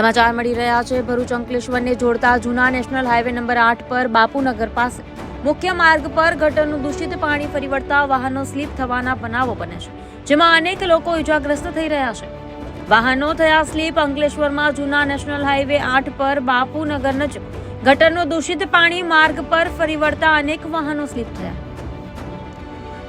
સમાચાર મળી રહ્યા છે ભરૂચ અંકલેશ્વરને જોડતા જૂના નેશનલ હાઈવે નંબર 8 પર બાપુનગર પાસે મુખ્ય માર્ગ પર ગટરનું દૂષિત પાણી ફરી વળતા વાહનો સ્લીપ થવાના બનાવો બને છે, જેમાં અનેક લોકો ઇજાગ્રસ્ત થઈ રહ્યા છે। વાહનો થયા સ્લીપ। અંકલેશ્વરમાં જૂના નેશનલ હાઈવે 8 પર બાપુનગર નજીક ગટરનું દૂષિત પાણી માર્ગ પર ફરી વળતા અનેક વાહનો સ્લીપ થયા।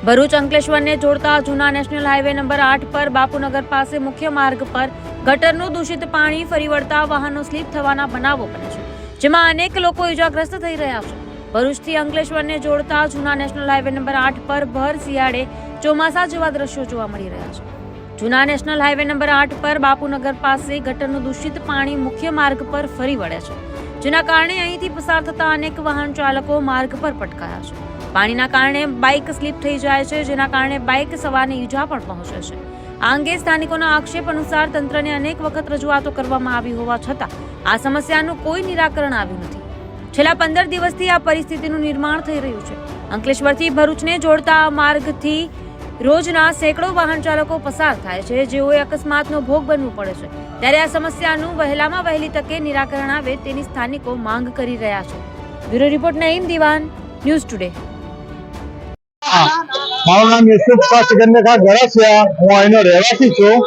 ભરૂચ અંકલેશ્વરને જોડતા જૂના નેશનલ હાઈવે નંબર 8 પર બાપુનગર પાસે મુખ્ય માર્ગ પર ગટરનું દૂષિત પાણી ફરી વળતા વાહનો સ્લીપ થવાના બનાવો બને છે, જેમાં અનેક લોકો ઇજાગ્રસ્ત થઈ રહ્યા છે। ભરૂચથી અંકલેશ્વરને જોડતા જૂના નેશનલ હાઈવે નંબર 8 પર ભર શિયાળે ચોમાસા જેવા દ્રશ્યો જોવા મળી રહ્યા છે। જૂના નેશનલ હાઈવે નંબર 8 પર બાપુનગર પાસે ગટરનું દૂષિત પાણી મુખ્ય માર્ગ પર ફરી વળે છે, જેના કારણે અહીંથી પસાર થતા અનેક વાહન ચાલકો માર્ગ પર પટકાયા છે। પાણીના કારણે બાઇક સ્લીપ થઈ જાય છે, જેના કારણે બાઇક સવારને ઈજા પણ પહોંચે છે। આ અંગે સ્થાનિકોના આક્ષેપ અનુસાર તંત્રને અનેક વખત રજૂઆતો કરવામાં આવી હોવા છતાં આ સમસ્યાનું કોઈ નિરાકરણ આવ્યું નથી। છેલ્લા 15 દિવસથી આ પરિસ્થિતિનું નિર્માણ થઈ રહ્યું છે। અંકલેશ્વરથી ભરૂચને જોડતા આ માર્ગથી રોજના સેંકડો વાહન ચાલકો પસાર થાય છે, જેઓએ અકસ્માતનો ભોગ બનવું પડે છે। ત્યારે આ સમસ્યાનું વહેલામાં વહેલી તકે નિરાકરણ આવે તેની સ્થાનિકો માંગ કરી રહ્યા છે। બ્યુરો રિપોર્ટ નઈમ દિવાન, ન્યૂઝ ટુડે। મારું નામ યુસુફ સિકંદર ગરસિયા, હું અહીંનો રહેવાસી છું।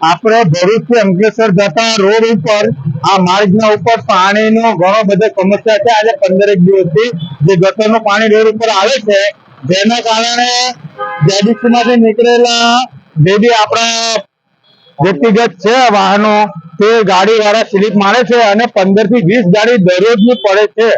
આપણે ભરૂચથી અંકલેશ્વર જતા રોડ ઉપર આ માર્ગના ઉપર પાણીનો ઘણો બધો સમસ્યા છે। આજે 15 દિવસથી જે ગટરનું પાણી રોડ ઉપર આવે છે, જેના કારણે જેડીસીમાંથી નીકળેલા જે બી આપણા વ્યક્તિગત છે વાહનો, તે ગાડી વાળા સ્લીપ મારે છે અને 15 થી 20 ગાડી દરરોજની પડે છે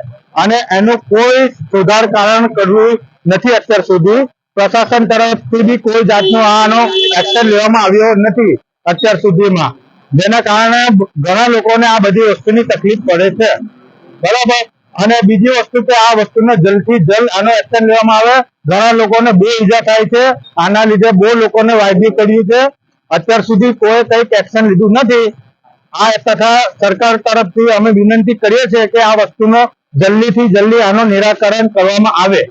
અને એનું કોઈ સુધાર કારણ કરવું નથી। અત્યાર સુધી પ્રશાસન તરફથી બી કોઈ જાતનો આનો એક્શન લેવામાં આવ્યો નથી અત્યાર સુધીમાં, જેના કારણે ઘણા લોકોને આ બધી વસ્તુની તકલીફ પડે છે, બરાબર। અને બીજી વસ્તુ કે આ વસ્તુનો જલ્દથી જલ્દ આનો એક્શન લેવામાં આવે। ઘણા લોકોને બહુ ઈજા થાય છે, આના લીધે બહુ લોકોને વાયદું કર્યું છે, અત્યાર સુધી કોઈ કંઈક એક્શન લીધું નથી। આ તથા સરકાર તરફથી અમે વિનંતી કરીએ છીએ કે આ વસ્તુનો જલ્દીથી જલ્દી આનો નિરાકરણ કરવામાં આવે।